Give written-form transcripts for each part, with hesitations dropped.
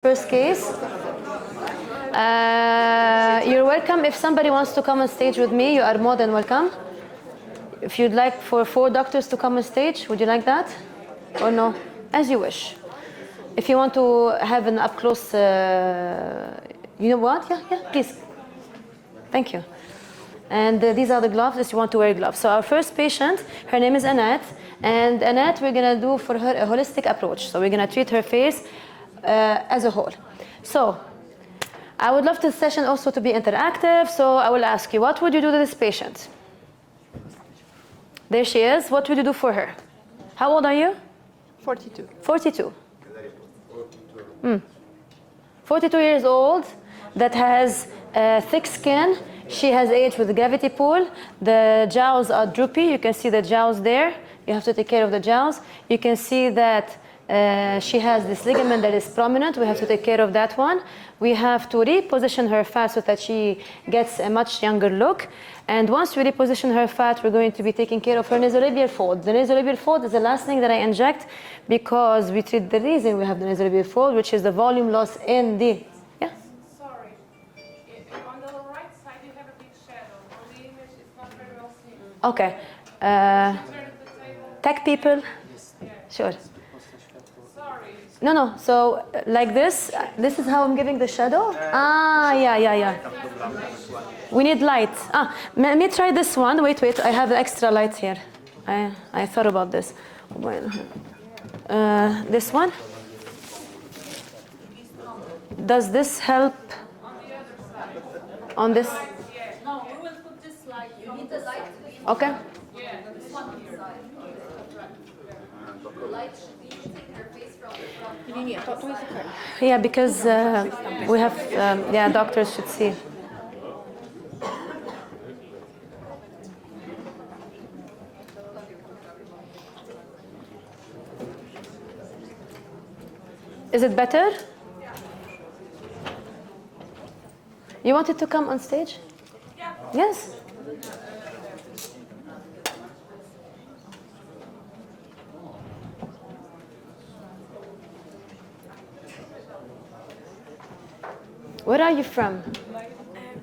First case. You're welcome. If somebody wants to come on stage with me, you are more than welcome. If you'd like for 4 doctors to come on stage, would you like that? Or no? As you wish. If you want to have an up-close, you know what? Yeah, please. Thank you. And these are the gloves if you want to wear gloves. So our first patient, her name is Annette. And Annette, we're going to do for her a holistic approach. So we're going to treat her face as a whole. So I would love this session also to be interactive. So I will ask you, what would you do to this patient? There she is. What would you do for her? How old are you? 42. 42. 42 years old, that has thick skin. She has aged with the gravity pool. The jowls are droopy. You can see the jowls there. You have to take care of the jowls. You can see that she has this ligament that is prominent. We have to take care of that one. We have to reposition her fat so that she gets a much younger look. And once we reposition her fat, we're going to be taking care of her nasolabial fold. The nasolabial fold is the last thing that I inject because we treat the reason we have the nasolabial fold, which is the volume loss in the... Yeah? Sorry. On the right side, you have a big shadow. On the image, it's not very well seen. Okay. Turn the table. Tech people? Sure. Sorry. No. So like this is how I'm giving the shadow? Yeah. We need light. Let me try this one. Wait. I have extra light here. I thought about this. This one. Does this help? On this? No, we will put this light. You need the light to be Okay. this one on the side. The light should be hitting her face from the front. Yeah, because we have, doctors should see. Is it better? You wanted to come on stage? Yeah. Yes. Where are you from?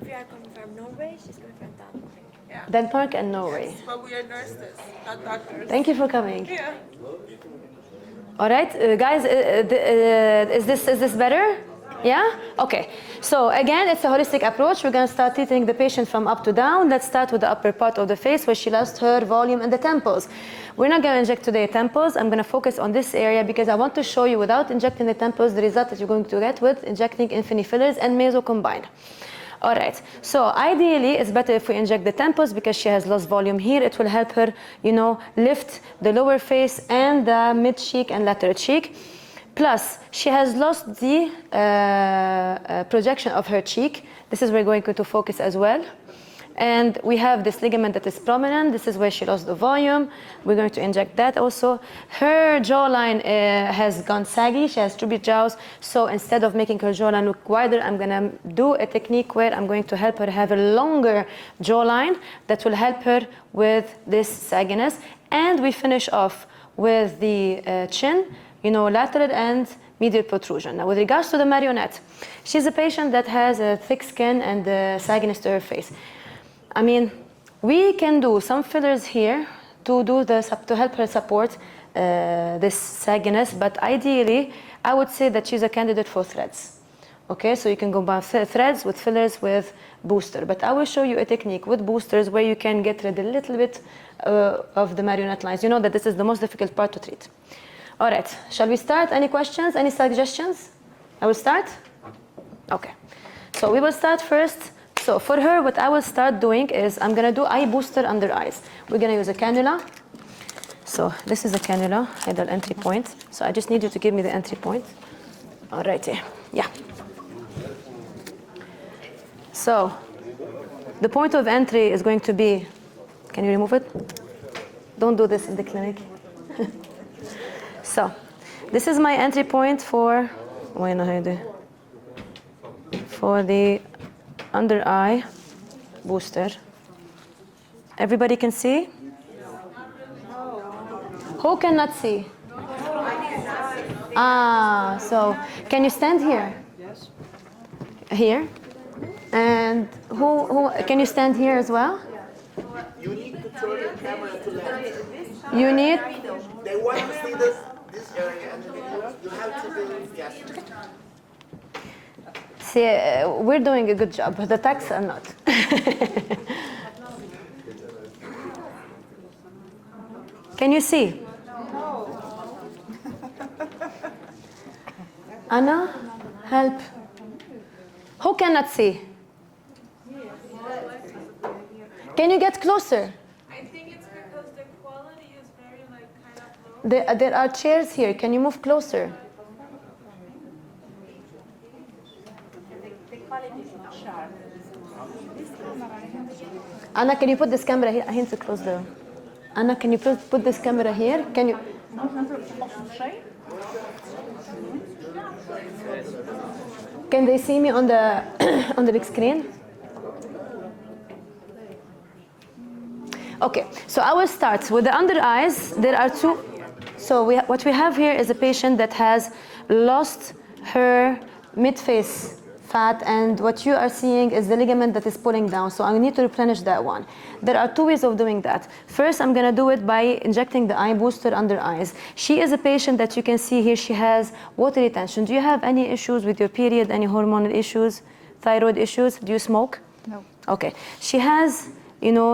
We are coming from Norway. She's coming from Denmark. Denmark and Norway. But we are nurses, not doctors. Thank you for coming. Yeah. All right, guys, is this better? Yeah? Okay. So again, it's a holistic approach. We're going to start treating the patient from up to down. Let's start with the upper part of the face where she lost her volume in the temples. We're not going to inject today temples. I'm going to focus on this area because I want to show you without injecting the temples the result that you're going to get with injecting Infini fillers and meso combined. All right, so ideally it's better if we inject the temples because she has lost volume here. It will help her, lift the lower face and the mid cheek and lateral cheek. Plus, she has lost the projection of her cheek. This is where we're going to focus as well. And we have this ligament that is prominent. This is where she lost the volume. We're going to inject that also. Her jawline has gone saggy. She has droopy jaws. So instead of making her jawline look wider, I'm going to do a technique where I'm going to help her have a longer jawline that will help her with this sagginess. And we finish off with the chin, lateral and medial protrusion. Now, with regards to the marionette, she's a patient that has a thick skin and sagginess to her face. I mean, we can do some fillers here to help her support this sagginess, but ideally, I would say that she's a candidate for threads. Okay, so you can combine threads with fillers with booster, but I will show you a technique with boosters where you can get rid a little bit of the marionette lines. You know that this is the most difficult part to treat. All right, shall we start? Any questions? Any suggestions? I will start? Okay, so we will start first. So for her, what I will start doing is I'm going to do eye booster under eyes. We're going to use a cannula. So this is a cannula, the entry point. So I just need you to give me the entry point. All right, yeah. So the point of entry is going to be, can you remove it? Don't do this in the clinic. So this is my entry point for the under eye booster. Everybody can see? Who cannot see? So can you stand here? Yes. Here. And who can you stand here as well? You need to turn the camera to left. You need. They want to see this area, and you have to do yes. See, we're doing a good job, but the techs are not. Can you see? Anna, help. Who cannot see? Can you get closer? I think it's because the quality is very like kind of low. There are chairs here. Can you move closer? Anna, can you put this camera here? I need to close the. Anna, can you put this camera here? Can you? Can they see me on the on the big screen? Okay, so I will start with the under eyes. There are two. So what we have here is a patient that has lost her mid-face fat, and what you are seeing is the ligament that is pulling down. So I need to replenish that one. There are two ways of doing that. First, I'm going to do it by injecting the eye booster under eyes. She is a patient that you can see here. She has water retention. Do you have any issues with your period, any hormonal issues, thyroid issues? Do you smoke? No. Okay. She has,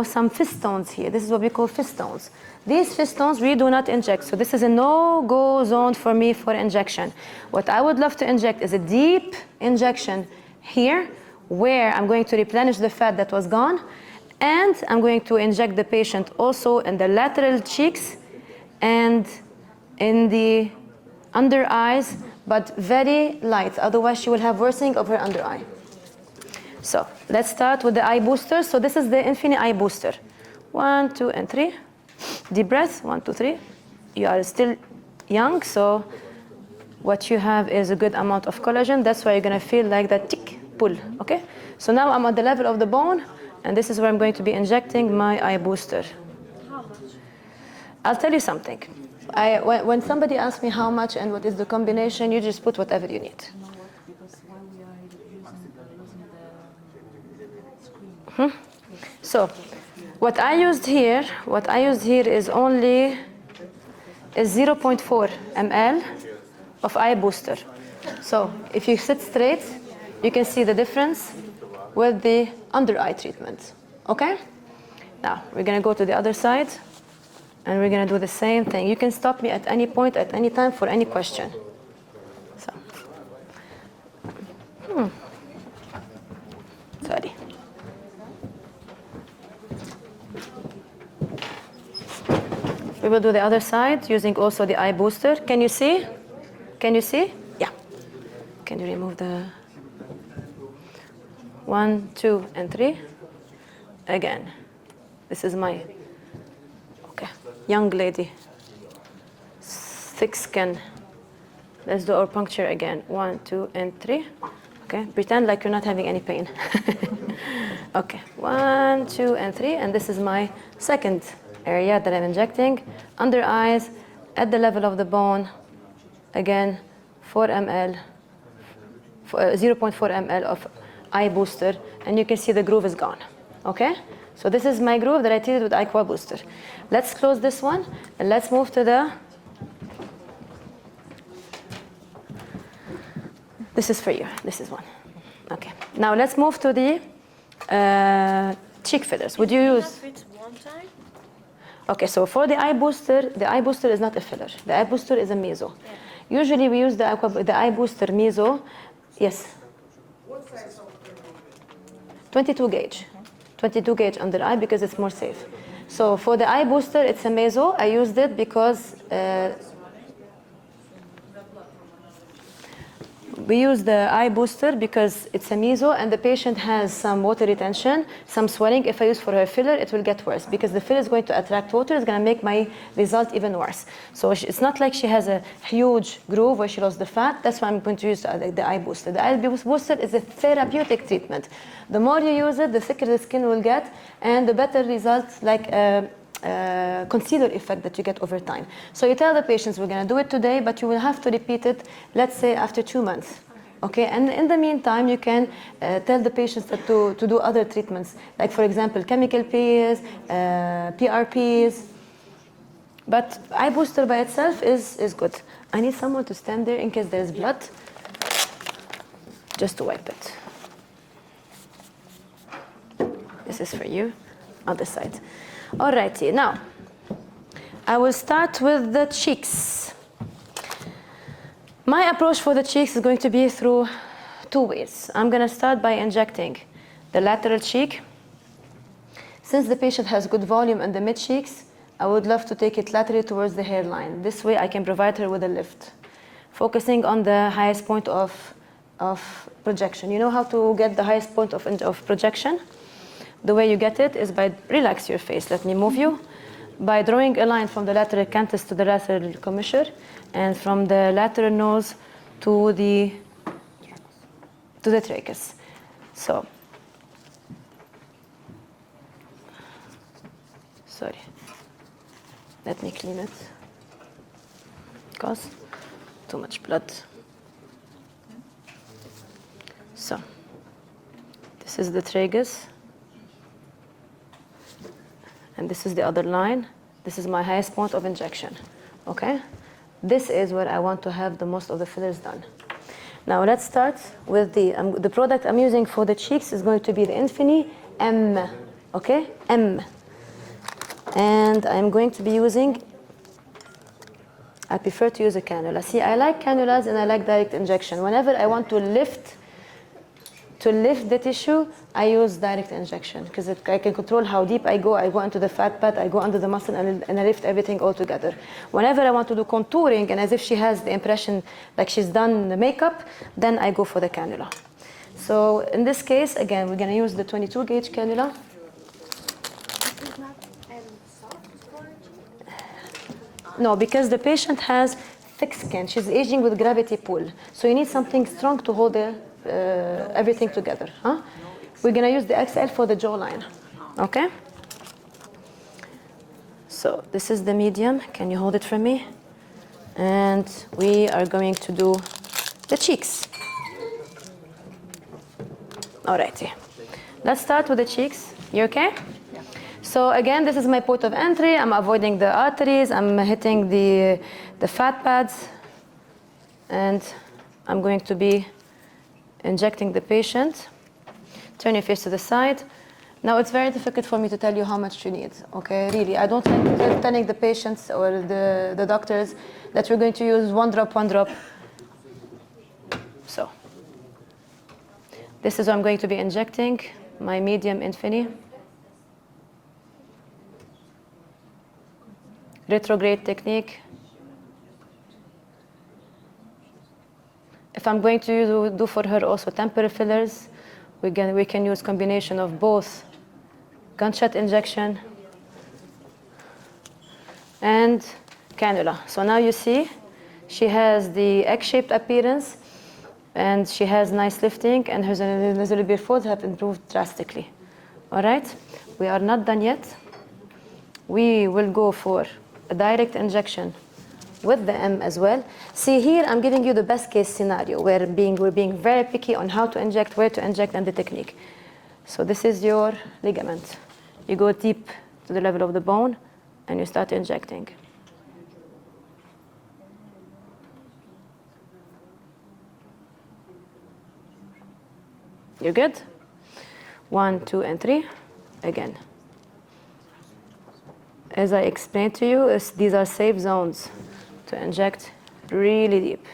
some fistones here. This is what we call fistones. These fistones we do not inject. So this is a no-go zone for me for injection. What I would love to inject is a deep injection here, where I'm going to replenish the fat that was gone, and I'm going to inject the patient also in the lateral cheeks and in the under eyes, but very light. Otherwise, she will have worsening of her under eye. So let's start with the eye booster. So this is the Infini eye booster. 1, 2, and 3. Deep breath. 1, 2, 3. You are still young, so what you have is a good amount of collagen. That's why you're going to feel like that tick, pull. Okay? So now I'm at the level of the bone, and this is where I'm going to be injecting my eye booster. How much? I'll tell you something. When somebody asks me how much and what is the combination, you just put whatever you need. So what I used here is only 0.4 ml of eye booster. So if you sit straight, you can see the difference with the under eye treatment. Okay? Now we're going to go to the other side, and we're going to do the same thing. You can stop me at any point, at any time, for any question. So, sorry. We will do the other side using also the eye booster. Can you see? Can you see? Yeah. Can you remove the 1, 2, and 3? Again. This is my young lady. Thick skin. Let's do our puncture again. 1, 2, and 3. Okay. Pretend like you're not having any pain. Okay. 1, 2, and 3. And this is my second area that I'm injecting. Under eyes, at the level of the bone. Again, 4 ml, 0.4 ml of eye booster, and you can see the groove is gone. Okay? So this is my groove that I treated with Aqua Booster. Let's close this one, and let's move to the... This is for you. This is one. Okay. Now let's move to the cheek fillers. Would you use... It one time? Okay, so for the eye booster is not a filler. The eye booster is a meso. Yeah. Usually we use the eye booster meso. Yes. What size of 22 gauge. 22 gauge under eye because it's more safe. So for the eye booster, it's a meso. I used it because we use the eye booster because it's a meso and the patient has some water retention, some swelling. If I use for her filler, it will get worse because the filler is going to attract water. It's going to make my result even worse. So it's not like she has a huge groove where she lost the fat. That's why I'm going to use the eye booster. The eye booster is a therapeutic treatment. The more you use it, the thicker the skin will get and the better results, like concealer effect that you get over time. So you tell the patients, we're going to do it today, but you will have to repeat it, let's say, after 2 months. Okay, and in the meantime, you can tell the patients that to do other treatments, like, for example, chemical peels, PRPs. But eye booster by itself is good. I need someone to stand there in case there's blood, just to wipe it. This is for you, other side. Alrighty, now, I will start with the cheeks. My approach for the cheeks is going to be through 2 ways. I'm going to start by injecting the lateral cheek. Since the patient has good volume in the mid cheeks, I would love to take it laterally towards the hairline. This way I can provide her with a lift, focusing on the highest point of projection. You know how to get the highest point of projection? The way you get it is by relax your face. Let me move you. By drawing a line from the lateral canthus to the lateral commissure, and from the lateral nose to the tragus. So, sorry. Let me clean it, because too much blood. So, this is the tragus, and this is the other line. This is my highest point of injection, okay? This is where I want to have the most of the fillers done. Now let's start with the product I'm using for the cheeks is going to be the Infini M, okay? M. And I'm going to be using, I prefer to use a cannula. See, I like cannulas and I like direct injection. Whenever I want to lift the tissue, I use direct injection because I can control how deep I go into the fat pad, I go under the muscle, and I lift everything all together. Whenever I want to do contouring and as if she has the impression like she's done the makeup, then I go for the cannula. So in this case, again, we're going to use the 22 gauge cannula. It's not soft for No, because the patient has thick skin. She's aging with gravity pull. So you need something strong to hold everything together. Huh? We're going to use the XL for the jawline. Okay? So this is the medium. Can you hold it for me? And we are going to do the cheeks. Alrighty. Let's start with the cheeks. You okay? So again, this is my point of entry. I'm avoiding the arteries. I'm hitting the fat pads. And I'm going to be injecting the patient. Turn your face to the side. Now, it's very difficult for me to tell you how much you need, okay? Really, I don't like telling the patients or the doctors that we're going to use one drop. So, this is what I'm going to be injecting, my medium Infini. Retrograde technique. If I'm going to do for her also temporary fillers, we can use combination of both gunshot injection and cannula. So now you see she has the egg-shaped appearance and she has nice lifting and her nasolabial folds have improved drastically. All right? We are not done yet. We will go for a direct injection with the M as well. See here, I'm giving you the best case scenario where we're being very picky on how to inject, where to inject, and the technique. So this is your ligament. You go deep to the level of the bone and you start injecting. You're good? 1, 2, and 3. Again. As I explained to you, these are safe zones to inject really deep.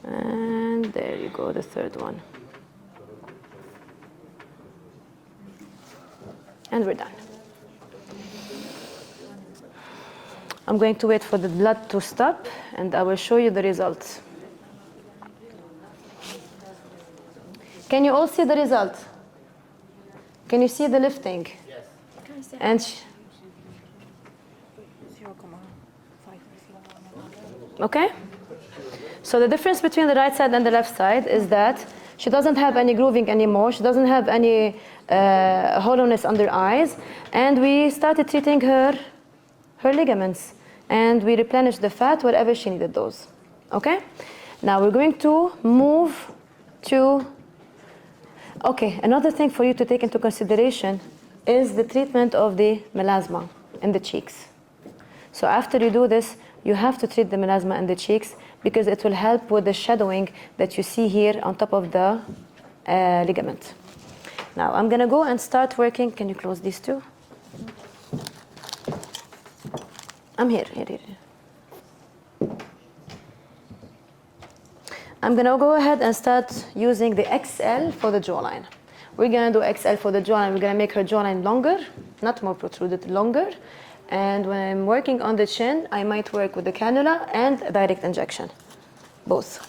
And there you go, the third one. And we're done. I'm going to wait for the blood to stop, and I will show you the results. Can you all see the result? Can you see the lifting? Yes. And okay? So the difference between the right side and the left side is that She doesn't have any grooving anymore. She doesn't have any hollowness under eyes. And we started treating her ligaments. And we replenished the fat wherever she needed those. Okay? Now we're going to move to... Okay, another thing for you to take into consideration is the treatment of the melasma in the cheeks. So after you do this, you have to treat the melasma in the cheeks because it will help with the shadowing that you see here on top of the ligament. Now I'm gonna go and start working. Can you close these two? I'm here. I'm gonna go ahead and start using the XL for the jawline. We're gonna do XL for the jawline. We're gonna make her jawline longer, not more protruded, longer. And when I'm working on the chin, I might work with the cannula and a direct injection, both.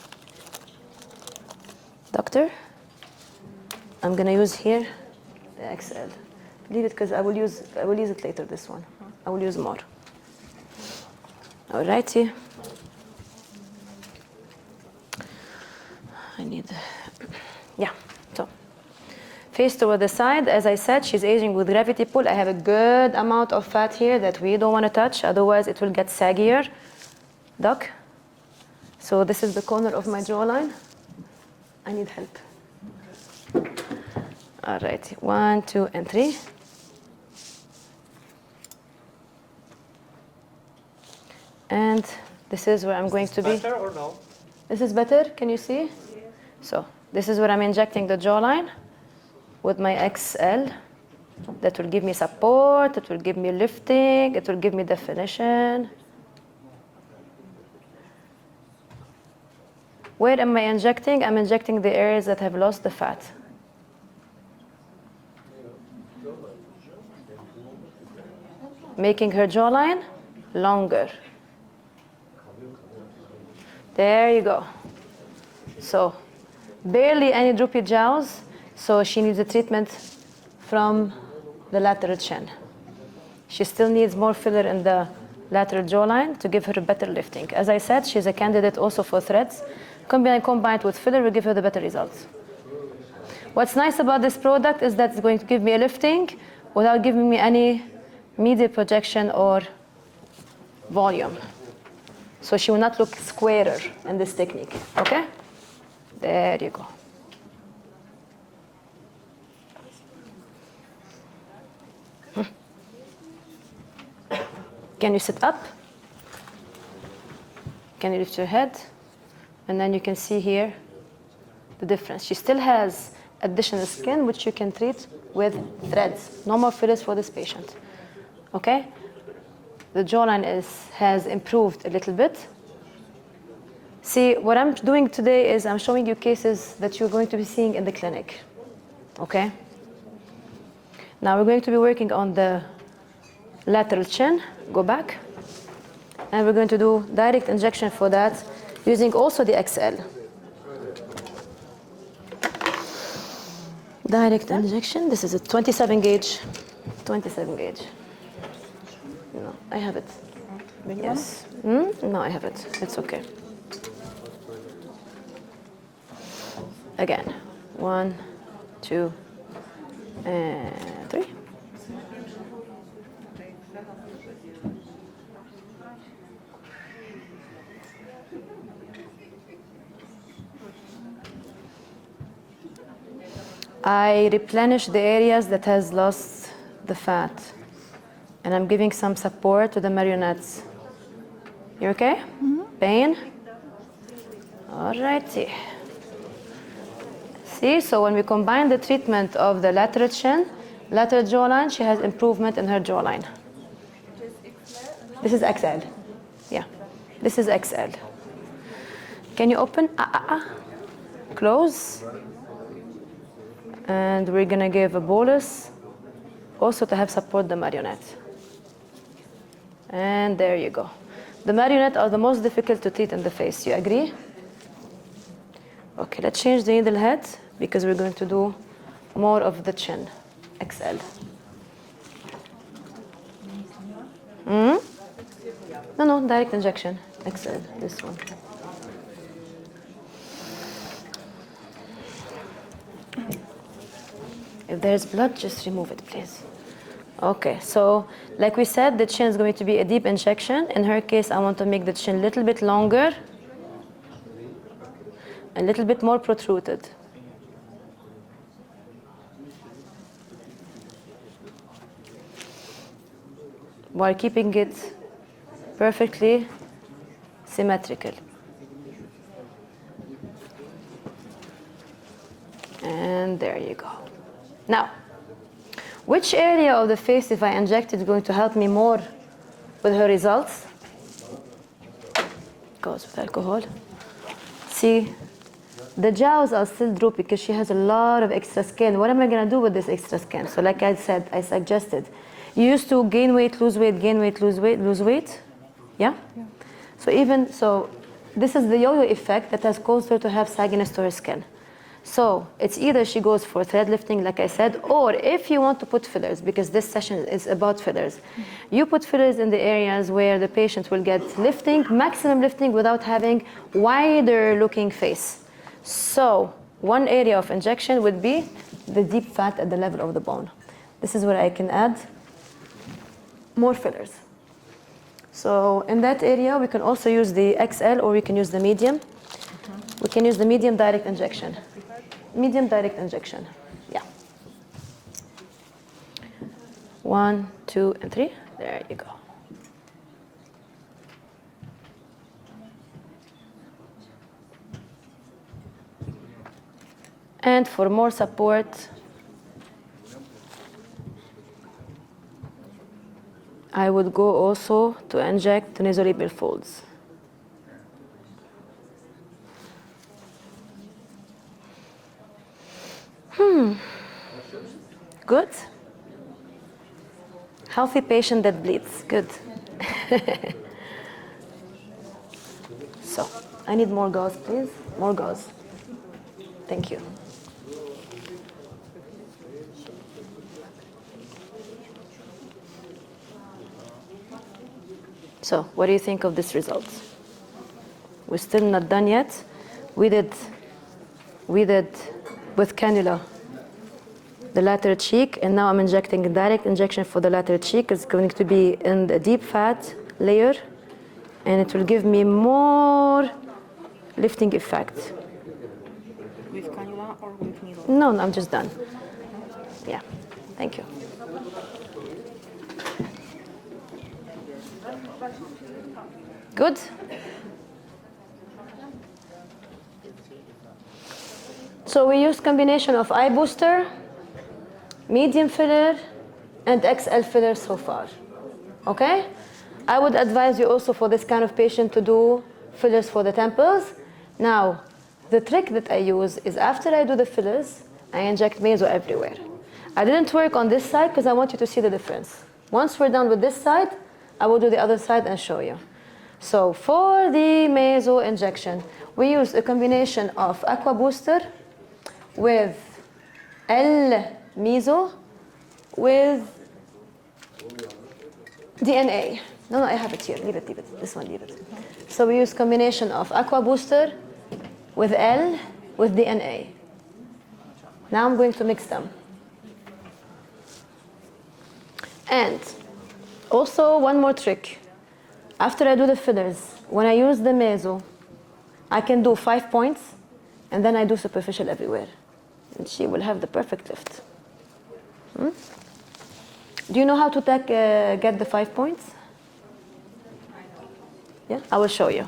Doctor, I'm gonna use here the XL. Leave it because I will use it later. This one, I will use more. Alrighty. I need, yeah. So. Face toward the side. As I said, she's aging with gravity pull. I have a good amount of fat here that we don't want to touch, otherwise it will get saggier. Doc? So this is the corner of my jawline. I need help. All right, 1, 2, and 3. And this is where I'm going to be. Better or no? This is better, can you see? Yes. So this is where I'm injecting the jawline with my XL. That will give me support, it will give me lifting, it will give me definition. Where am I injecting? I'm injecting the areas that have lost the fat. Making her jawline longer. There you go. So, barely any droopy jowls, so she needs a treatment from the lateral chin. She still needs more filler in the lateral jawline to give her a better lifting. As I said, she's a candidate also for threads. Combined with filler will give her the better results. What's nice about this product is that it's going to give me a lifting without giving me any medial projection or volume. So she will not look squarer in this technique, okay? There you go. Can you sit up? Can you lift your head? And then you can see here the difference. She still has additional skin, which you can treat with threads. No more fillers for this patient. Okay? The jawline has improved a little bit. See, what I'm doing today is I'm showing you cases that you're going to be seeing in the clinic. Okay? Now we're going to be working on the lateral chin. Go back. And we're going to do direct injection for that using also the XL. Direct injection. This is a 27 gauge. 27 gauge. No, I have it. Yes. No, I have it. It's okay. Again. 1, 2, and 3. I replenish the areas that has lost the fat. And I'm giving some support to the marionettes. You okay? Mm-hmm. Pain? All righty. See, so when we combine the treatment of the lateral chin, lateral jawline, she has improvement in her jawline. This is XL. Yeah, this is XL. Can you open? Close. And we're gonna give a bolus also to have support the marionette. And there you go. The marionette are the most difficult to treat in the face. You agree? Okay, let's change the needle head because we're going to do more of the chin. XL. No, direct injection. XL, this one. If there's blood, just remove it, please. Okay, so like we said, the chin is going to be a deep injection. In her case, I want to make the chin a little bit longer, a little bit more protruded. While keeping it perfectly symmetrical. And there you go. Now, which area of the face, if I inject, is going to help me more with her results? Goes with alcohol. See, the jowls are still droopy because she has a lot of extra skin. What am I going to do with this extra skin? So like I said, I suggested, you used to gain weight, lose weight, gain weight, lose weight, lose weight. Yeah? So this is the yo-yo effect that has caused her to have sagginess to her skin. So it's either she goes for thread lifting, like I said, or if you want to put fillers, because this session is about fillers, you put fillers in the areas where the patient will get lifting, maximum lifting, without having wider looking face. So one area of injection would be the deep fat at the level of the bone. This is where I can add more fillers. So in that area, we can also use the XL, or we can use the medium. We can use the medium direct injection. Medium direct injection. Yeah. 1, 2, and 3. There you go. And for more support, I would go also to inject the nasolabial folds. Good. Healthy patient that bleeds. Good. So, I need more gauze, please. More gauze. Thank you. So, what do you think of this result? We're still not done yet. We did with cannula the lateral cheek, and now I'm injecting a direct injection for the lateral cheek. It's going to be in the deep fat layer, and it will give me more lifting effect. With cannula or with needle? No, I'm just done. Yeah, thank you. Good? So we use combination of eye booster, medium filler, and XL filler so far. Okay? I would advise you also for this kind of patient to do fillers for the temples. Now, the trick that I use is after I do the fillers, I inject meso everywhere. I didn't work on this side because I want you to see the difference. Once we're done with this side, I will do the other side and show you. So for the meso injection, we use a combination of aqua booster with L meso with DNA. No, I have it here. Leave it. This one, leave it. So we use combination of aqua booster with L with DNA. Now I'm going to mix them. And also one more trick. After I do the fillers, when I use the meso, I can do 5 points, and then I do superficial everywhere. And she will have the perfect lift. Do you know how to get the 5 points? Yeah, I will show you.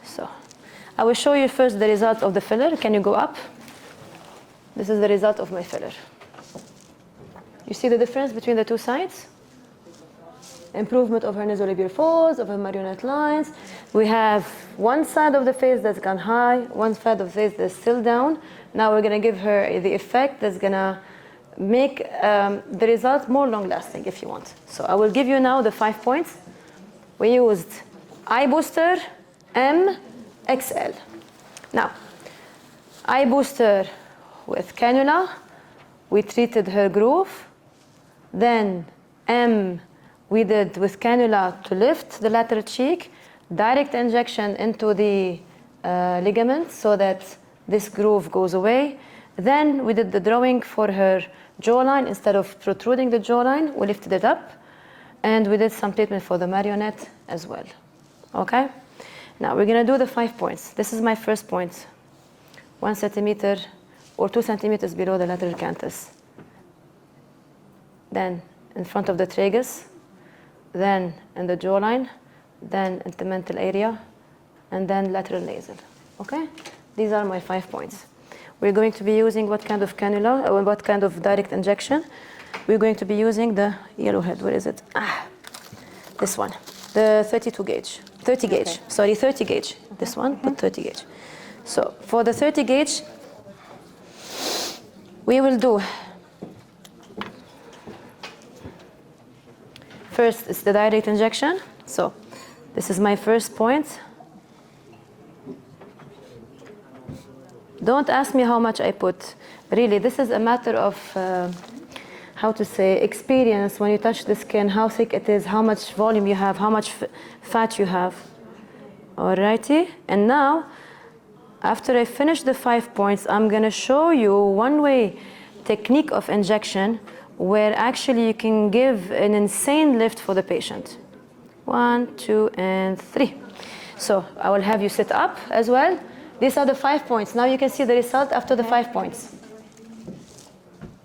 So, I will show you first the result of the filler. Can you go up? This is the result of my filler. You see the difference between the two sides? Improvement of her nasolabial folds, of her marionette lines. We have one side of the face that's gone high, one side of the face that's still down. Now we're going to give her the effect that's going to make the result more long-lasting if you want. So I will give you now the 5 points. We used eye booster, M, XL. Now, eye booster with cannula. We treated her groove. Then M, we did with cannula to lift the lateral cheek, direct injection into the ligament so that this groove goes away. Then we did the drawing for her jawline. Instead of protruding the jawline, we lifted it up. And we did some treatment for the marionette as well. Okay? Now we're going to do the 5 points. This is my first point. 1 centimeter or 2 centimeters below the lateral canthus. Then in front of the tragus. Then in the jawline. Then in the mental area. And then lateral nasal. Okay? These are my 5 points. We're going to be using what kind of cannula or what kind of direct injection? We're going to be using the yellow head. Where is it? This one. The 32 gauge. 30 gauge. Okay. Sorry, 30 gauge. This one, but 30 gauge. So for the 30 gauge, we will do first is the direct injection. So this is my first point. Don't ask me how much I put. Really, this is a matter of how to say experience. When you touch the skin, how thick it is, how much volume you have, how much fat you have. Alrighty. And now, after I finish the 5 points, I'm gonna show you one-way technique of injection where actually you can give an insane lift for the patient. 1, 2, and 3. So I will have you sit up as well. These are the 5 points. Now you can see the result after the 5 points.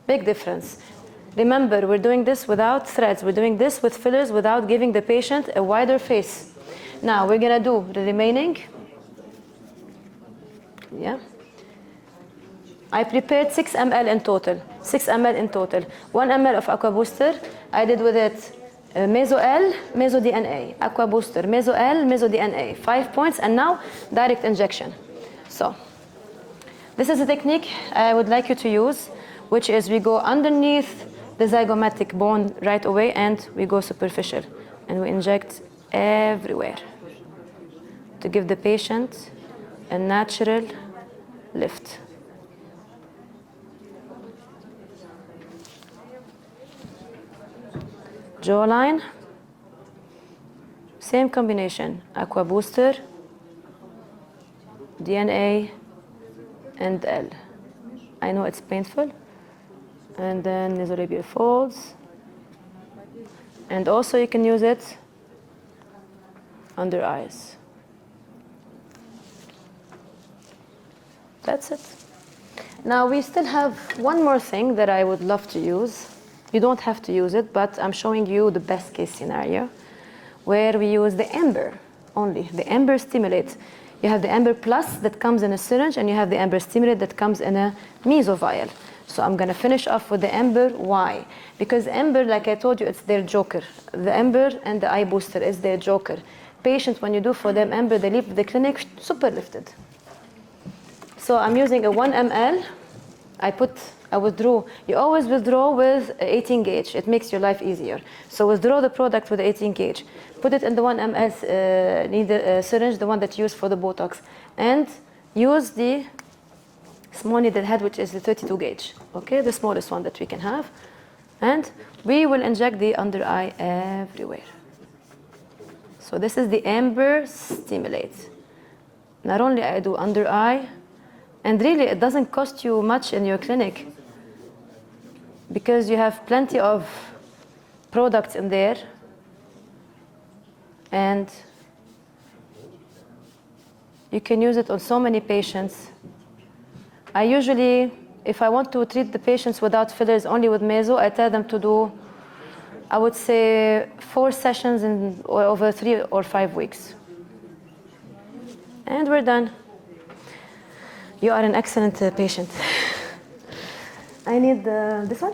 Big difference. Remember, we're doing this without threads. We're doing this with fillers without giving the patient a wider face. Now we're gonna do the remaining. Yeah. I prepared 6 ml in total. 6 ml in total. 1 ml of Aqua Booster. I did with it Meso L, Meso DNA. Aqua Booster, Meso L, Meso DNA. 5 points, and now direct injection. So this is a technique I would like you to use, which is we go underneath the zygomatic bone right away and we go superficial and we inject everywhere to give the patient a natural lift. Jawline, same combination, Aqua Booster, DNA, and L. I know it's painful. And then nasolabial folds. And also you can use it under eyes. That's it. Now we still have one more thing that I would love to use. You don't have to use it, but I'm showing you the best case scenario where we use the Amber only. The Amber Stimulate. You have the Amber Plus that comes in a syringe, and you have the Amber Stimulate that comes in a meso vial. So I'm going to finish off with the Amber. Why? Because Amber, like I told you, it's their joker. The Amber and the eye booster is their joker. Patients, when you do for them Amber, they leave the clinic super lifted. So I'm using a 1 ml. I withdrew. You always withdraw with 18 gauge. It makes your life easier. So withdraw the product with 18 gauge. Put it in the 1 ml needle syringe, the one that you use for the Botox, and use the small needle head, which is the 32 gauge. Okay, the smallest one that we can have, and we will inject the under eye everywhere. So this is the Amber Stimulate. Not only I do under eye, and really it doesn't cost you much in your clinic because you have plenty of products in there, and you can use it on so many patients. I usually, if I want to treat the patients without fillers, only with meso, I tell them to do, I would say, 4 sessions in over 3 or 5 weeks. And we're done. You are an excellent patient. I need this one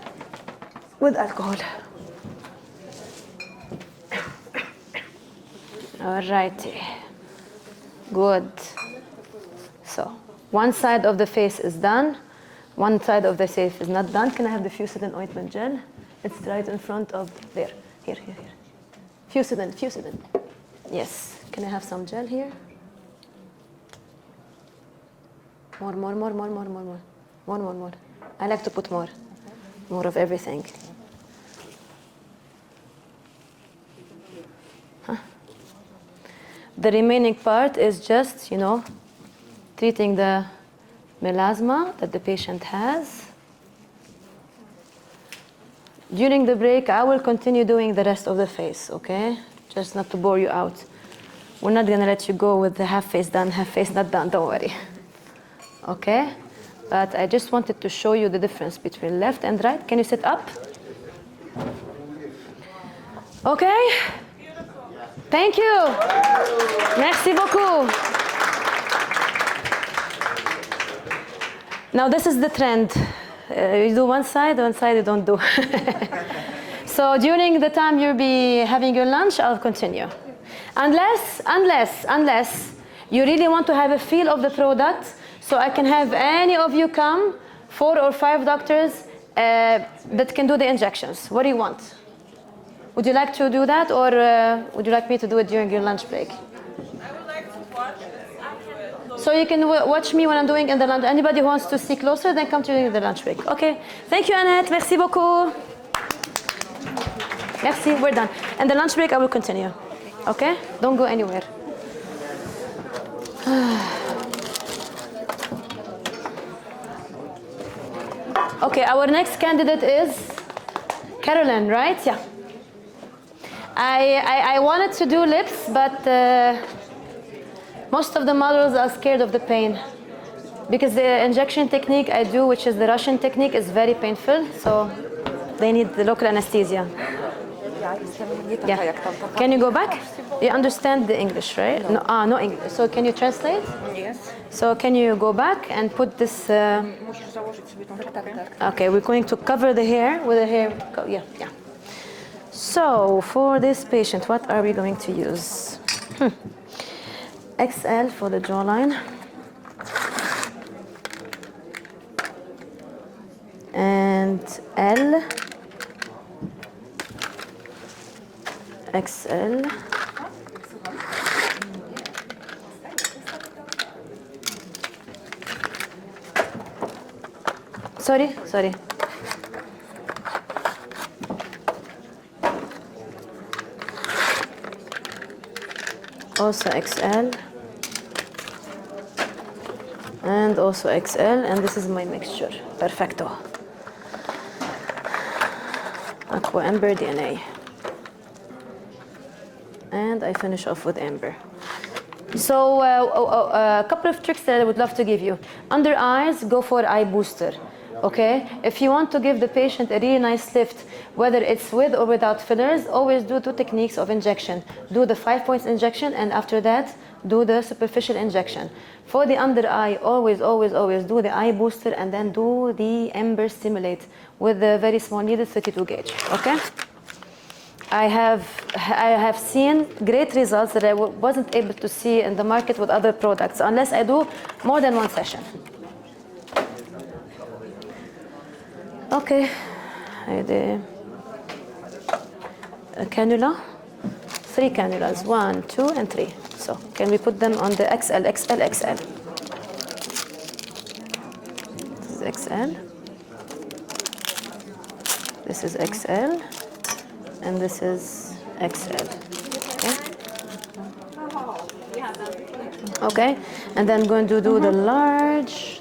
with alcohol. All righty. Good. So one side of the face is done. One side of the face is not done. Can I have the Fusidin ointment gel? It's right in front of there. Here. Fusidin. Yes. Can I have some gel here? More. I like to put more. More of everything. Huh. The remaining part is just, treating the melasma that the patient has. During the break, I will continue doing the rest of the face, okay? Just not to bore you out. We're not gonna let you go with the half face done, half face not done, don't worry. Okay? But I just wanted to show you the difference between left and right. Can you sit up? Okay? Thank you. Merci beaucoup. Now this is the trend. You do one side you don't do. So during the time you'll be having your lunch, I'll continue. Unless you really want to have a feel of the product, so I can have any of you come, 4 or 5 doctors that can do the injections. What do you want? Would you like to do that, or would you like me to do it during your lunch break? I would like to watch this. So you can watch me when I'm doing in the lunch. Anybody who wants to see closer, then come during the lunch break. Okay. Thank you, Annette. Merci beaucoup. Merci. We're done. And the lunch break, I will continue. Okay? Don't go anywhere. Okay, our next candidate is Carolyn, right? Yeah. I wanted to do lips, but most of the models are scared of the pain because the injection technique I do, which is the Russian technique, is very painful, so they need the local anesthesia. Yeah. Can you go back? You understand the English, right? No, no English. So can you translate? Yes. So can you go back and put this? Musisz założyć sobie tą czapkę. Okay, we're going to cover the hair with a hair. Yeah, yeah. So for this patient, what are we going to use? XL for the jawline. And L. XL. Sorry. Also XL. And also XL, and this is my mixture. Perfecto. Aqua Amber DNA. And I finish off with Amber. So a couple of tricks that I would love to give you. Under eyes, go for eye booster. Okay? If you want to give the patient a really nice lift, whether it's with or without fillers, always do 2 techniques of injection. Do the 5 points injection, and after that, do the superficial injection. For the under eye, always do the eye booster and then do the Amber stimulate with the very small needle, 32 gauge. Okay? I have seen great results that I wasn't able to see in the market with other products unless I do more than 1 session. Okay, a cannula, 3 cannulas, 1, 2, and 3. So can we put them on the XL? This is XL. This is XL. And this is XL. Okay, and then I'm going to do the large,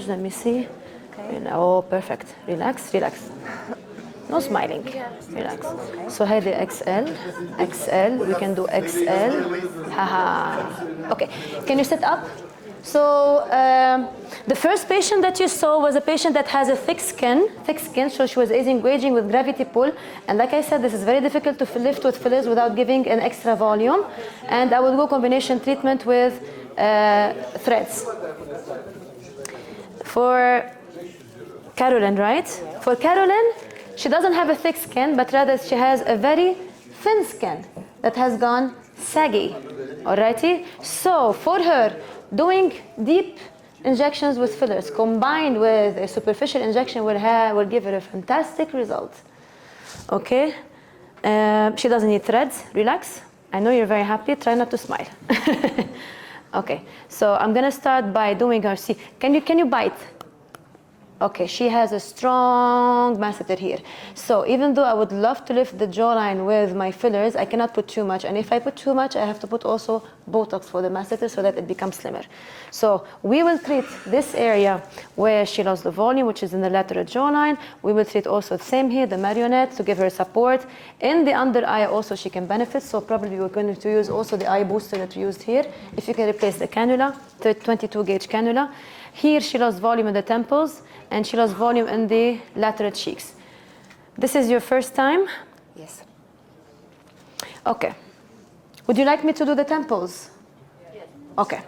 let me see. Okay. Oh, perfect. Relax. No smiling. Relax. So here the XL, we can do XL. Haha. Okay, can you sit up? So the first patient that you saw was a patient that has a thick skin, so she was aging with gravity pull. And like I said, this is very difficult to lift with fillers without giving an extra volume. And I will go combination treatment with threads. For Carolyn, right? For Carolyn, she doesn't have a thick skin, but rather she has a very thin skin that has gone saggy. Alrighty? So for her, doing deep injections with fillers combined with a superficial injection will give her a fantastic result. Okay? She doesn't need threads. Relax. I know you're very happy. Try not to smile. Okay. So I'm gonna start by doing her. See, can you bite? Okay, she has a strong masseter here. So even though I would love to lift the jawline with my fillers, I cannot put too much. And if I put too much, I have to put also Botox for the masseter so that it becomes slimmer. So we will treat this area where she lost the volume, which is in the lateral jawline. We will treat also the same here, the marionette, to give her support. In the under eye also she can benefit. So probably we're going to use also the eye booster that we used here. If you can replace the cannula, the 22 gauge cannula. Here she lost volume in the temples and she lost volume in the lateral cheeks. This is your first time? Yes. Okay. Would you like me to do the temples? Yes. Okay.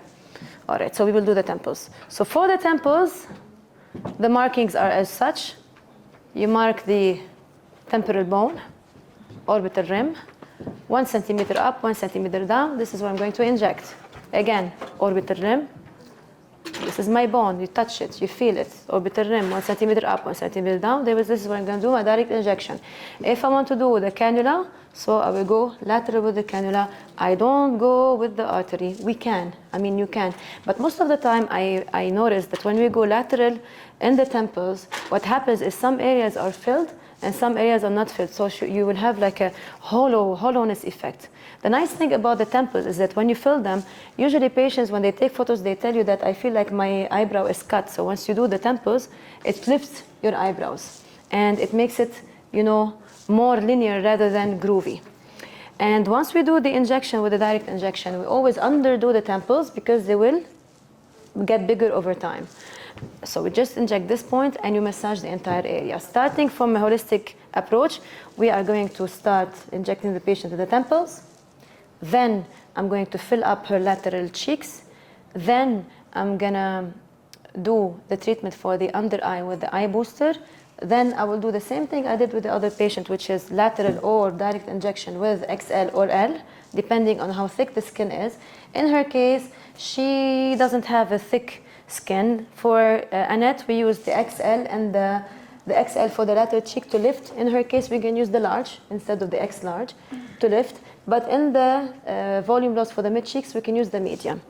All right, so we will do the temples. So for the temples, the markings are as such. You mark the temporal bone, orbital rim, 1 centimeter up, 1 centimeter down. This is what I'm going to inject. Again, orbital rim. This is my bone. You touch it, you feel it. Orbital rim, 1 centimeter up, 1 centimeter down. This is what I'm going to do, my direct injection. If I want to do the cannula, so I will go lateral with the cannula. I don't go with the artery. We can. I mean, you can. But most of the time, I notice that when we go lateral in the temples, what happens is some areas are filled and some areas are not filled. So you will have like a hollowness effect. The nice thing about the temples is that when you fill them, usually patients, when they take photos, they tell you that I feel like my eyebrow is cut. So once you do the temples, it lifts your eyebrows and it makes it, you know, more linear rather than groovy. And once we do the injection with the direct injection, we always underdo the temples because they will get bigger over time. So we just inject this point and you massage the entire area. Starting from a holistic approach, we are going to start injecting the patient in the temples. Then I'm going to fill up her lateral cheeks. Then I'm gonna do the treatment for the under eye with the eye booster. Then I will do the same thing I did with the other patient, which is lateral or direct injection with XL or L, depending on how thick the skin is. In her case, she doesn't have a thick skin. For Annette, we use the XL and the XL for the lateral cheek to lift. In her case, we can use the large instead of the X large to lift. But in the volume loss for the mid cheeks, we can use the medium.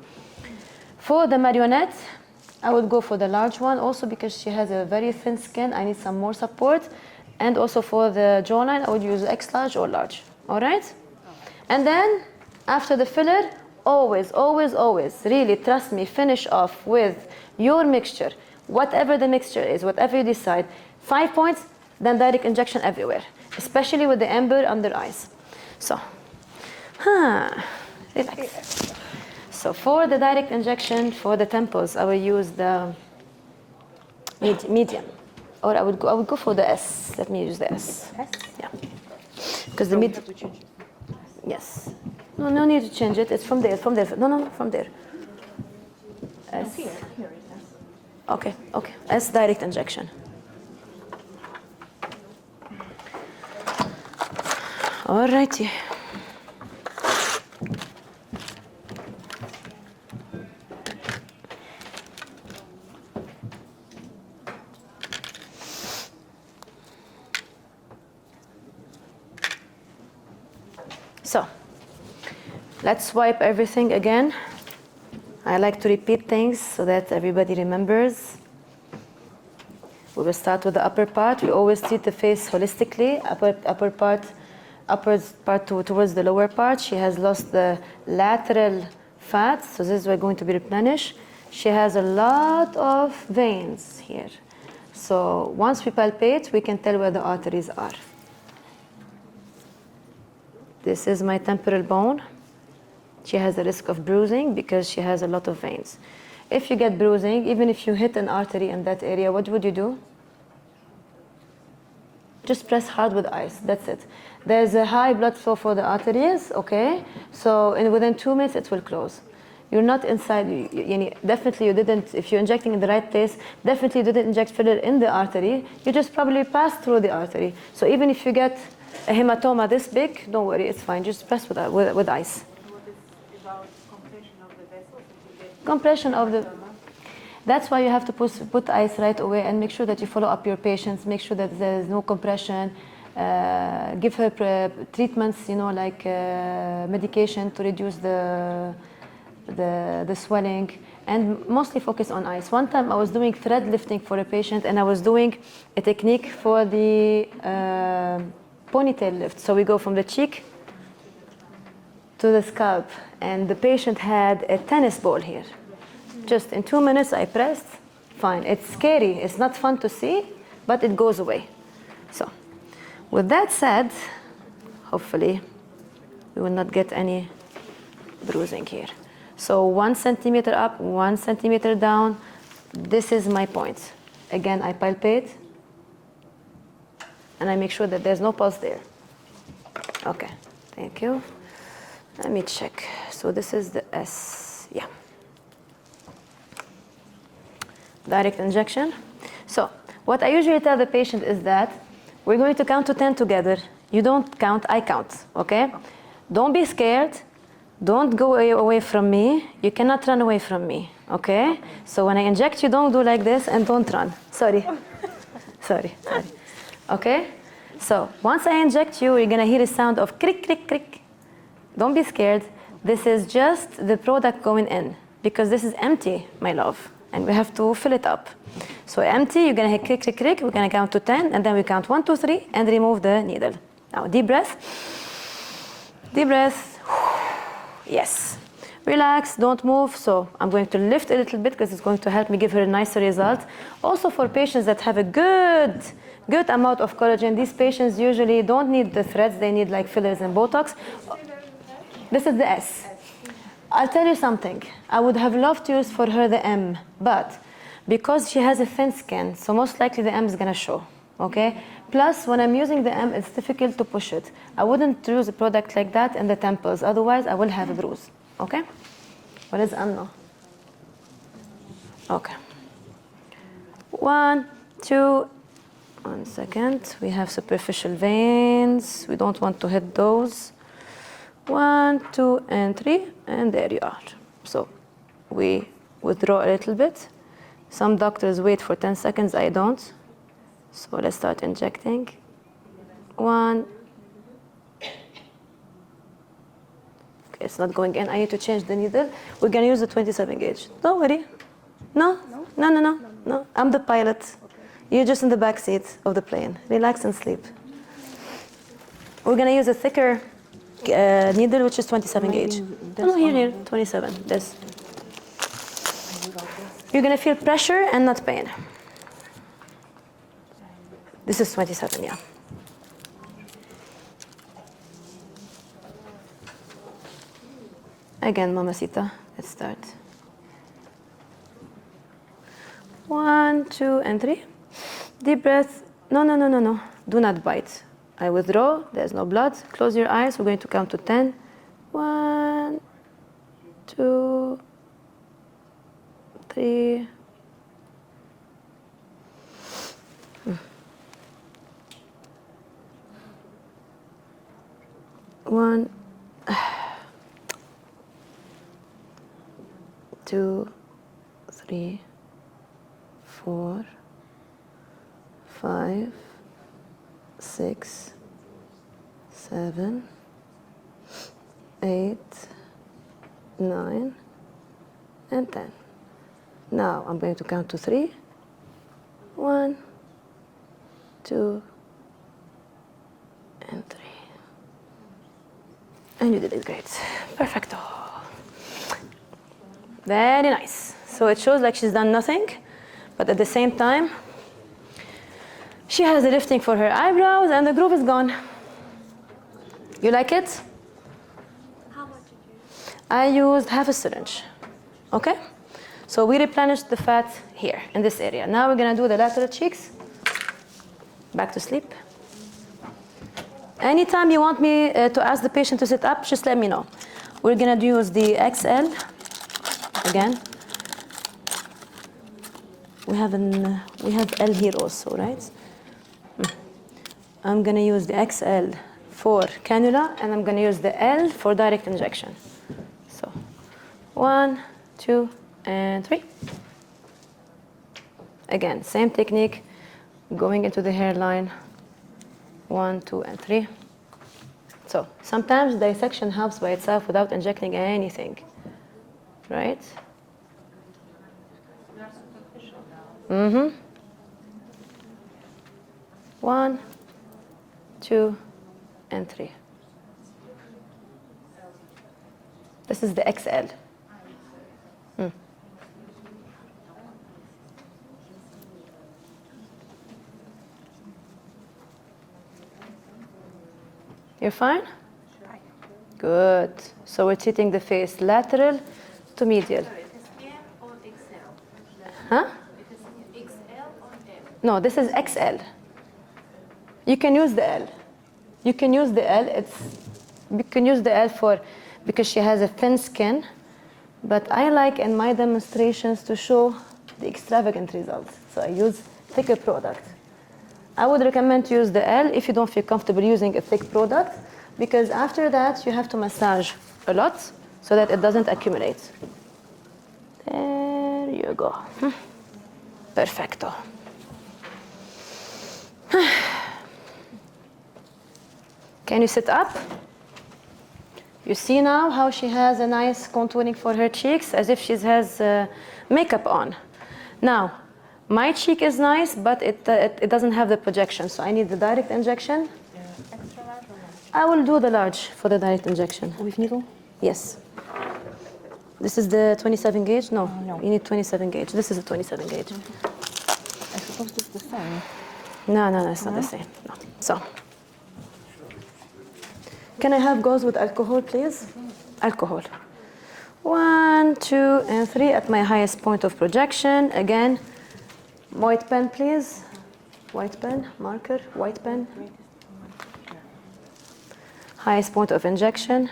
For the marionette, I would go for the large one also because she has a very thin skin. I need some more support. And also for the jawline, I would use X large or large. All right? And then after the filler, always, always, always, really trust me, finish off with your mixture. Whatever the mixture is, whatever you decide. 5 points, then direct injection everywhere, especially with the amber under eyes. So, relax. So for the direct injection for the temples, I will use the medium, or I would go for the S. Let me use the S. S? Yeah, because the medium. Yes. No need to change it. It's from there. From there. No, from there. S. Here it is. Okay. S direct injection. All righty. So, let's wipe everything again. I like to repeat things so that everybody remembers. We will start with the upper part. We always treat the face holistically. Upper part towards the lower part. She has lost the lateral fat, so this is going to be replenished. She has a lot of veins here. So once we palpate, we can tell where the arteries are. This is my temporal bone. She has a risk of bruising because she has a lot of veins. If you get bruising, even if you hit an artery in that area, what would you do? Just press hard with ice, that's it. There's a high blood flow for the arteries, okay? So within 2 minutes, it will close. You're not inside, definitely you didn't, if you're injecting in the right place, definitely you didn't inject filler in the artery. You just probably passed through the artery. So even if you get a hematoma this big, don't worry, it's fine. Just press with ice. What is about compression of the vessels? Compression of the... That's why you have to put ice right away and make sure that you follow up your patients, make sure that there is no compression, give her treatments, like medication to reduce the the swelling, and mostly focus on ice. One time I was doing thread lifting for a patient, and I was doing a technique for the ponytail lift. So we go from the cheek to the scalp, and the patient had a tennis ball here. Just in 2 minutes I pressed, fine. It's scary, it's not fun to see, but it goes away. So with that said, hopefully we will not get any bruising here. So 1 centimeter up, 1 centimeter down. This is my point. Again, I palpate and I make sure that there's no pulse there. Okay, thank you. Let me check. So this is the S, yeah. Direct injection. So what I usually tell the patient is that we're going to count to 10 together. You don't count, I count, okay? Don't be scared. Don't go away from me. You cannot run away from me, okay? So when I inject you, don't do like this and don't run. Sorry. Sorry. Okay? So once I inject you, you're gonna hear a sound of crick, crick, crick. Don't be scared. This is just the product going in because this is empty, my love, and we have to fill it up. So empty, you're gonna hear crick, crick, crick. We're gonna count to 10, and then we count 1, 2, 3, and remove the needle. Now, deep breath. Deep breath. Yes. Relax, don't move. So I'm going to lift a little bit because it's going to help me give her a nicer result. Also for patients that have a good amount of collagen, these patients usually don't need the threads, they need like fillers and Botox. This is the S. I'll tell you something. I would have loved to use for her the M, but because she has a thin skin, so most likely the M is gonna show, okay? Plus, when I'm using the M, it's difficult to push it. I wouldn't use a product like that in the temples, otherwise I will have a bruise, okay? What is M now? Okay. 1, 2, 1 second. We have superficial veins. We don't want to hit those. 1, 2, and 3, and there you are. So we withdraw a little bit. Some doctors wait for 10 seconds, I don't. So let's start injecting. 1. Okay, it's not going in. I need to change the needle. We're gonna use the 27 gauge. Don't worry. No. I'm the pilot. You're just in the back seat of the plane. Relax and sleep. We're gonna use a thicker needle, which is 27 gauge. No, here, 27. This. You're gonna feel pressure and not pain. This is 27, yeah. Again, Mamacita, let's start. 1, 2, and 3. Deep breath. No. Do not bite. I withdraw. There's no blood. Close your eyes. We're going to count to 10. 1, 2, 3. 1, 2, 3, 4, 5, 6, 7, 8, 9, and 10. Now I'm going to count to 3. 1, 2, and 3. And you did it great. Perfecto. Very nice. So it shows like she's done nothing, but at the same time, she has a lifting for her eyebrows and the groove is gone. You like it? How much did you? I used half a syringe. Okay? So we replenished the fat here in this area. Now we're gonna do the lateral cheeks. Back to sleep. Anytime you want me to ask the patient to sit up, just let me know. We're gonna use the XL again. We have L here also, right? I'm gonna use the XL for cannula, and I'm gonna use the L for direct injection. So 1, 2, and 3. Again, same technique, going into the hairline. 1, 2, and 3. So sometimes dissection helps by itself without injecting anything. right? Mm-hmm. 1, 2, and 3. This is the XL. You're fine? Good. So we're treating the face lateral to medial. Huh? No, this is XL. You can use the L. You can use the L. You can use the L for because she has a thin skin. But I like in my demonstrations to show the extravagant results. So I use thicker product. I would recommend to use the L if you don't feel comfortable using a thick product, because after that you have to massage a lot so that it doesn't accumulate. There you go. Perfecto. Can you sit up? You see now how she has a nice contouring for her cheeks, as if she has makeup on. Now, my cheek is nice, but it doesn't have the projection, so I need the direct injection. Extra large or no? I will do the large for the direct injection. With needle? Yes. This is the 27 gauge? No, no. You need 27 gauge. This is a 27 gauge. I suppose it's the same. No, it's not the same. No. So, can I have gauze with alcohol, please? Alcohol. 1, 2, and 3 at my highest point of projection. Again, white pen, please. White pen, marker, white pen. Highest point of injection.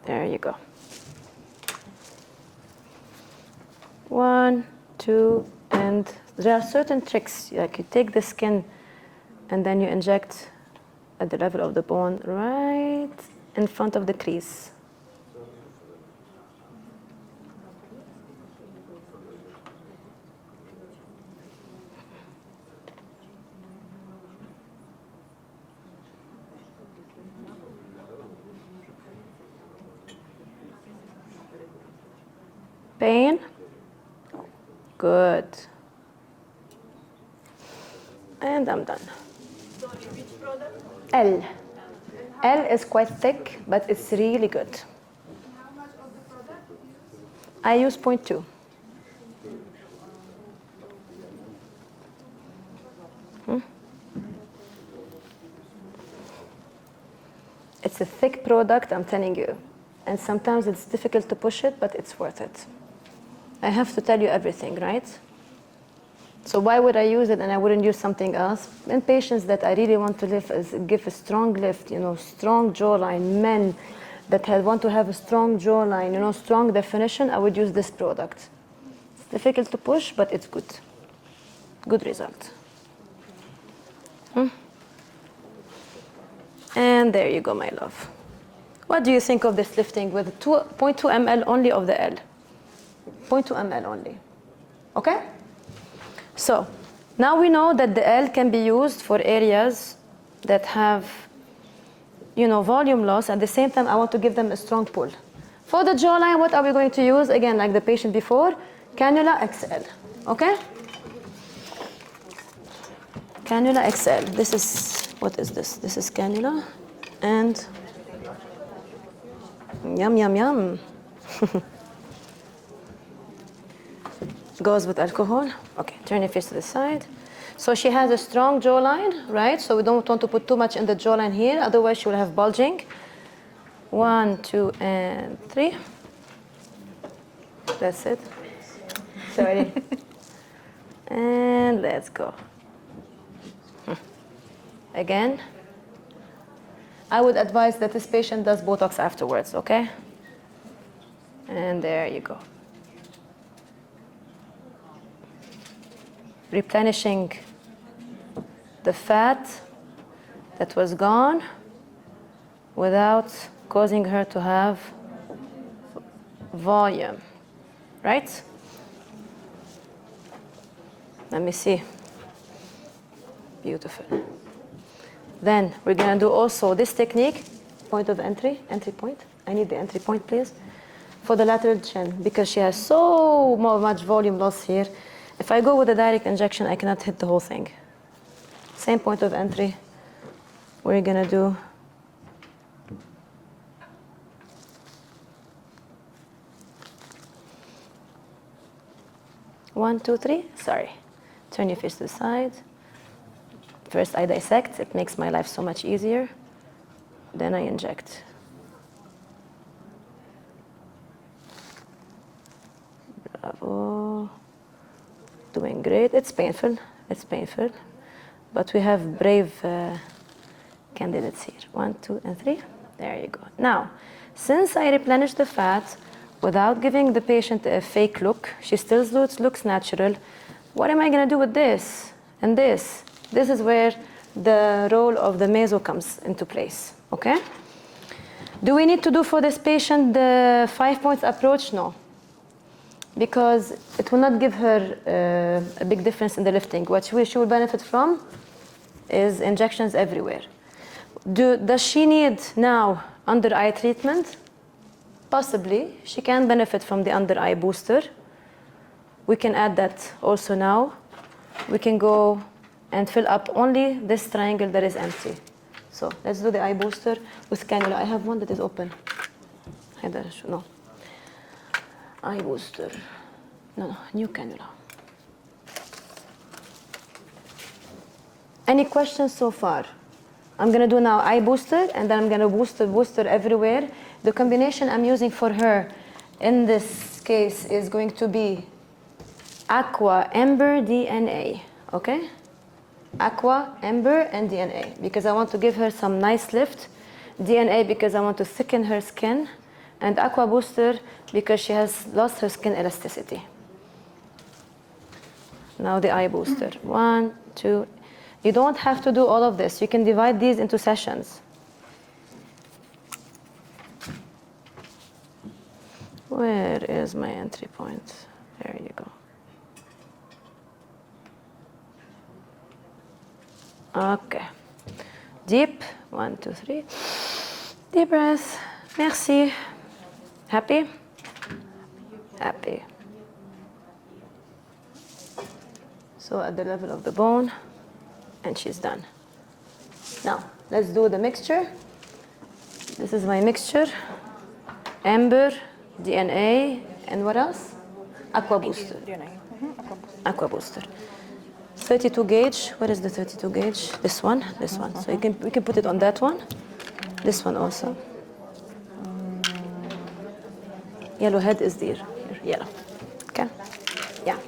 There you go. 1, 2, and there are certain tricks. Like you take the skin and then you inject at the level of the bone right in front of the crease. Pain? Good. And I'm done. L. L is quite thick, but it's really good. I use 0.2. It's a thick product, I'm telling you. And sometimes it's difficult to push it, but it's worth it. I have to tell you everything, right? So why would I use it and I wouldn't use something else? In patients that I really want to give a strong lift, strong jawline, men that want to have a strong jawline, strong definition, I would use this product. It's difficult to push, but it's good. Good result. And there you go, my love. What do you think of this lifting with 0.2 ml only of the L? 0.2 ml only. Okay? So now we know that the L can be used for areas that have, volume loss. At the same time, I want to give them a strong pull. For the jawline, what are we going to use? Again, like the patient before, cannula XL. Okay? Cannula XL. This is, what is this? This is cannula. And yum, yum, yum. Goes with alcohol. Okay, turn your face to the side. So she has a strong jawline, right? So we don't want to put too much in the jawline here, otherwise she will have bulging. 1, 2, and 3. That's it. Sorry. And let's go. Again. I would advise that this patient does Botox afterwards, okay? And there you go. Replenishing the fat that was gone without causing her to have volume, right? Let me see. Beautiful. Then we're gonna do also this technique, point of entry point. I need the entry point, please, for the lateral chin, because she has so much volume loss here. If I go with a direct injection, I cannot hit the whole thing. Same point of entry. We're gonna do one, two, three. Sorry. Turn your face to the side. First, I dissect. It makes my life so much easier. Then I inject. Bravo. Doing great. It's painful. It's painful. But we have brave candidates here. 1, 2, and 3. There you go. Now, since I replenish the fat without giving the patient a fake look, she still looks natural. What am I going to do with this and this? This is where the role of the meso comes into place, okay? Do we need to do for this patient the 5 points approach? No, because it will not give her a big difference in the lifting. What she will benefit from is injections everywhere. Does she need now under eye treatment? Possibly. She can benefit from the under eye booster. We can add that also now. We can go and fill up only this triangle that is empty. So let's do the eye booster with cannula. I have one that is open. No. Eye booster. No, new cannula. Any questions so far? I'm gonna do now eye booster, and then I'm gonna booster everywhere. The combination I'm using for her in this case is going to be aqua, amber, DNA, okay? Aqua, amber, and DNA, because I want to give her some nice lift. DNA because I want to thicken her skin, and aqua booster because she has lost her skin elasticity. Now the eye booster. 1, 2. You don't have to do all of this. You can divide these into sessions. Where is my entry point? There you go. Okay. Deep. 1, 2, 3. Deep breath. Merci. Happy? Happy. So at the level of the bone, and she's done. Now, let's do the mixture. This is my mixture. Amber, DNA, and what else? Aqua booster. Aqua booster. 32 gauge. What is the 32 gauge? This one. This one. So we can put it on that one. This one also. Yellow head is there. Here, yellow. Okay. Yeah.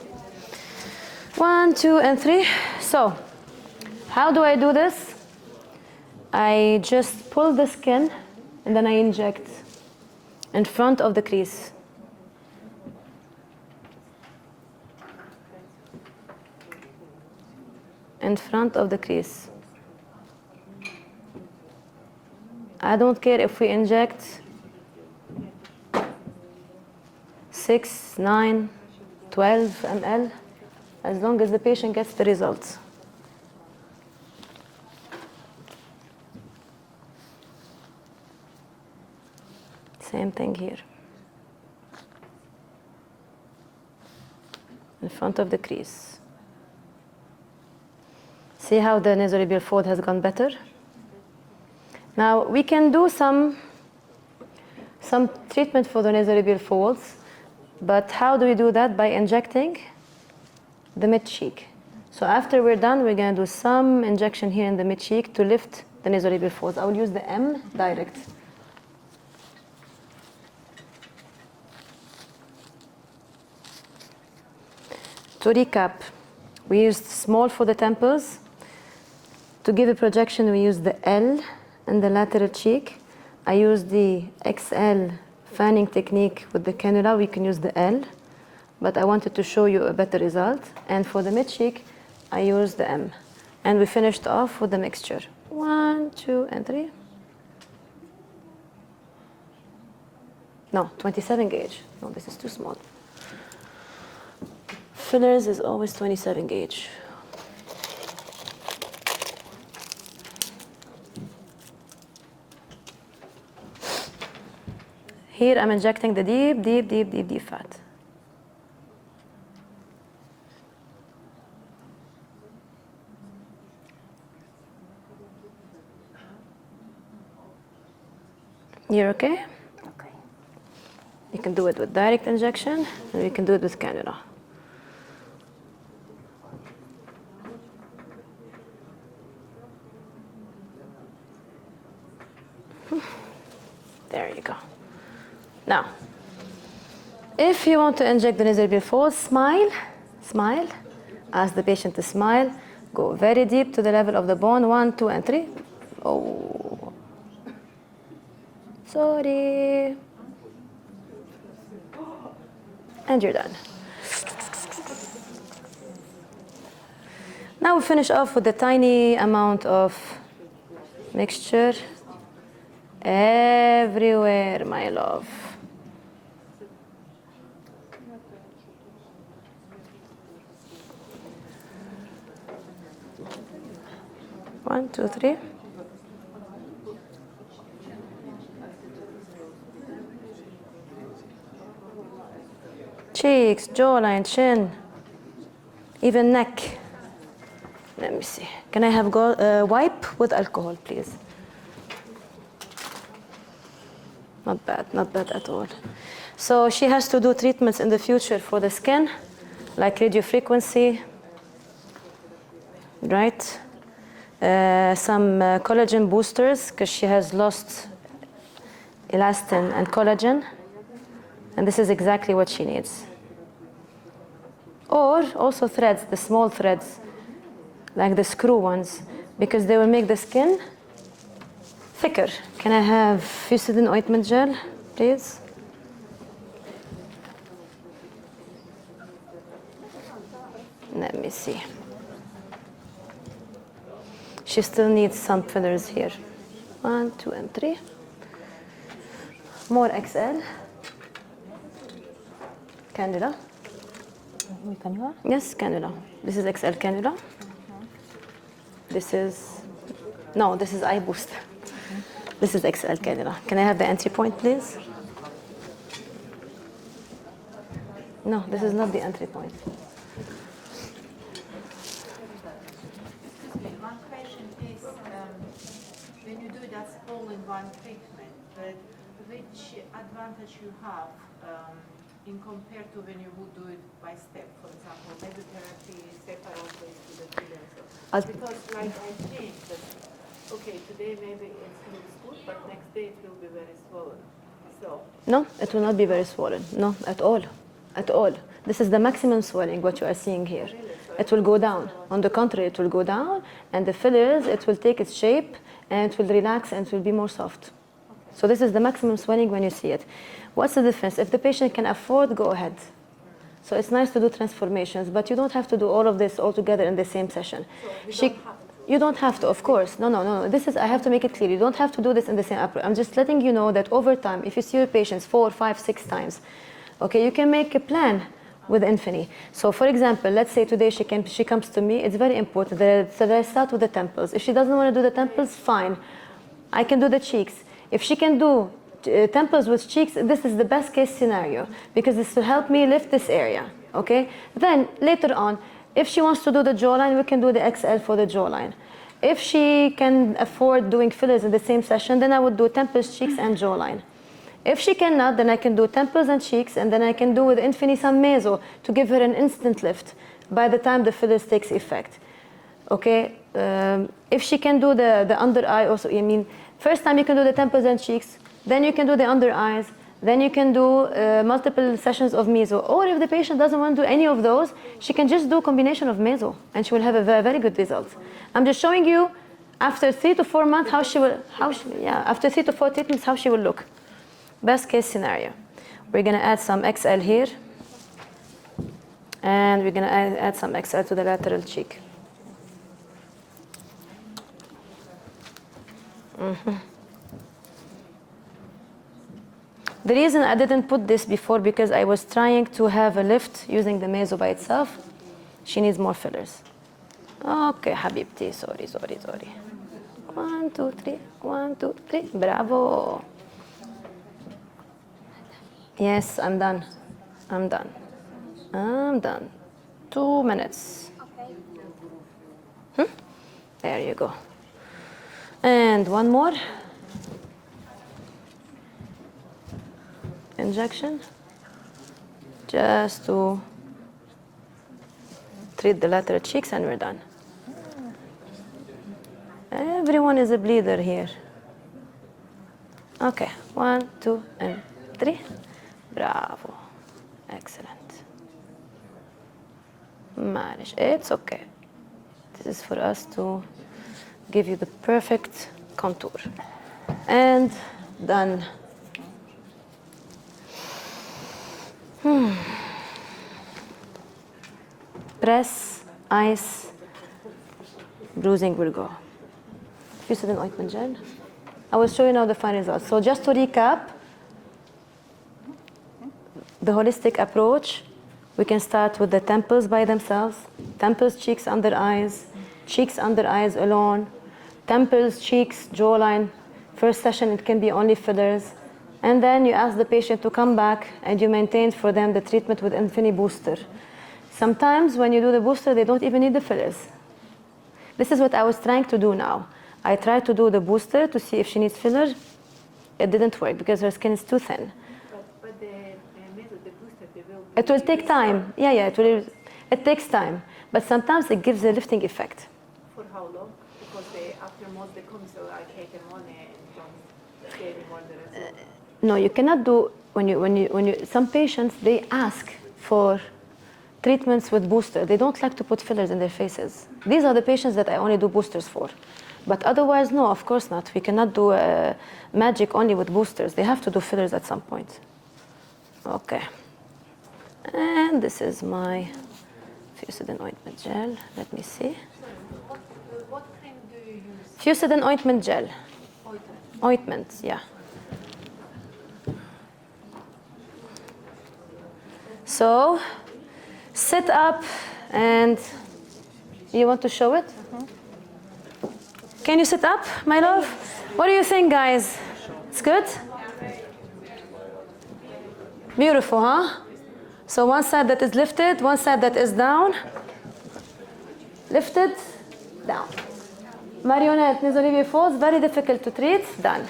1, 2, and 3. So, how do I do this? I just pull the skin and then I inject in front of the crease. In front of the crease. I don't care if we inject 6, 9, 12 ml, as long as the patient gets the results. Same thing here. In front of the crease. See how the nasolabial fold has gone better? Now we can do some treatment for the nasolabial folds, but how do we do that? By injecting the mid-cheek. So after we're done, we're going to do some injection here in the mid-cheek to lift the nasolabial folds. I will use the M direct. To recap, we used small for the temples. To give a projection, we used the L in the lateral cheek. I used the XL fanning technique with the cannula. We can use the L, but I wanted to show you a better result. And for the mid cheek, I used the M. And we finished off with the mixture. 1, 2, and 3. No, 27 gauge. No, this is too small. Fillers is always 27 gauge. Here I'm injecting the deep, deep, deep, deep, deep fat. You're okay? Okay. You can do it with direct injection, and we can do it with cannula. There you go. Now, if you want to inject the nasal before, smile, smile. Ask the patient to smile. Go very deep to the level of the bone. 1, 2, and 3. Oh, sorry. And you're done. Now we finish off with a tiny amount of mixture everywhere, my love. One, two, three. Cheeks, jawline, chin, even neck. Let me see. Can I have wipe with alcohol, please? Not bad at all. So she has to do treatments in the future for the skin, like radiofrequency, right? Some collagen boosters, because she has lost elastin and collagen, and this is exactly what she needs. Or also threads, the small threads, like the screw ones, because they will make the skin thicker. Can I have Fusidin ointment gel, please? Let me see. She still needs some fillers here. 1, 2, and 3. More XL. Cannula. With cannula? Yes, cannula. This is XL cannula. This is, no, this is eye boost. This is XL cannula. Can I have the entry point, please? No, this is not the entry point. One question is, when you do that all-in-one treatment, which advantage you have in compared to when you would do it by step, for example, medotherapy, separately to the fillers? Because like I think that, okay, today maybe it looks good, but next day it will be very swollen. So. No, it will not be very swollen. No, at all. At all. This is the maximum swelling, what you are seeing here. It will go down. On the contrary, it will go down, and the fillers, it will take its shape, and it will relax, and it will be more soft. So this is the maximum swelling when you see it. What's the difference? If the patient can afford, go ahead. So it's nice to do transformations, but you don't have to do all of this all together in the same session. You don't have to, of course. No. This is, I have to make it clear. You don't have to do this in the same approach. I'm just letting you know that over time, if you see your patients 4, 5, 6 times, okay, you can make a plan with Infini. So for example, let's say today she comes to me. It's very important that I start with the temples. If she doesn't want to do the temples, fine. I can do the cheeks. If she can do temples with cheeks, this is the best case scenario, because this will help me lift this area, okay? Then later on, if she wants to do the jawline, we can do the XL for the jawline. If she can afford doing fillers in the same session, then I would do temples, cheeks, and jawline. If she cannot, then I can do temples and cheeks, and then I can do with Infini some meso to give her an instant lift by the time the fillers takes effect. Okay? If she can do the under eye also, I mean, first time you can do the temples and cheeks, then you can do the under eyes, then you can do multiple sessions of meso. Or if the patient doesn't want to do any of those, she can just do a combination of meso, and she will have a very, very good result. I'm just showing you after 3 to 4 months after 3 to 4 treatments, how she will look. Best case scenario. We're gonna add some XL here, and we're gonna add some XL to the lateral cheek. The reason I didn't put this before, because I was trying to have a lift using the meso by itself. She needs more fillers. Okay, Habibti, sorry. 1, 2, 3, 1, 2, 3, bravo. Yes, I'm done. I'm done. I'm done. 2 minutes. Okay. There you go. And one more. Injection. Just to treat the lateral cheeks and we're done. Everyone is a bleeder here. Okay, 1, 2, and 3. Bravo. Excellent. معلش, it's okay. This is for us to give you the perfect contour. And done. Press, ice, bruising will go. Fusidin ointment gel. I will show you now the final results. So just to recap, the holistic approach, we can start with the temples by themselves, temples, cheeks, under eyes, cheeks, under eyes alone, temples, cheeks, jawline. First session, it can be only fillers. And then you ask the patient to come back and you maintain for them the treatment with Infini booster. Sometimes when you do the booster, they don't even need the fillers. This is what I was trying to do now. I tried to do the booster to see if she needs filler. It didn't work because her skin is too thin. But the method, the booster, they will. It will take time. Yeah, it takes time. But sometimes it gives a lifting effect. For how long? Because after most they come, so I take them on and don't stay anymore the result. No, you cannot do when you some patients they ask for treatments with booster. They don't like to put fillers in their faces. These are the patients that I only do boosters for. But otherwise, no, of course not. We cannot do magic only with boosters. They have to do fillers at some point. Okay. And this is my Fusidin ointment gel. Let me see. What cream do you use? Fusidin ointment gel. Ointment. Ointment, yeah. So, sit up and you want to show it? Can you sit up, my love? What do you think, guys? It's good? Beautiful, huh? So one side that is lifted, one side that is down. Lifted, down. Marionette, nasal folds, very difficult to treat, done.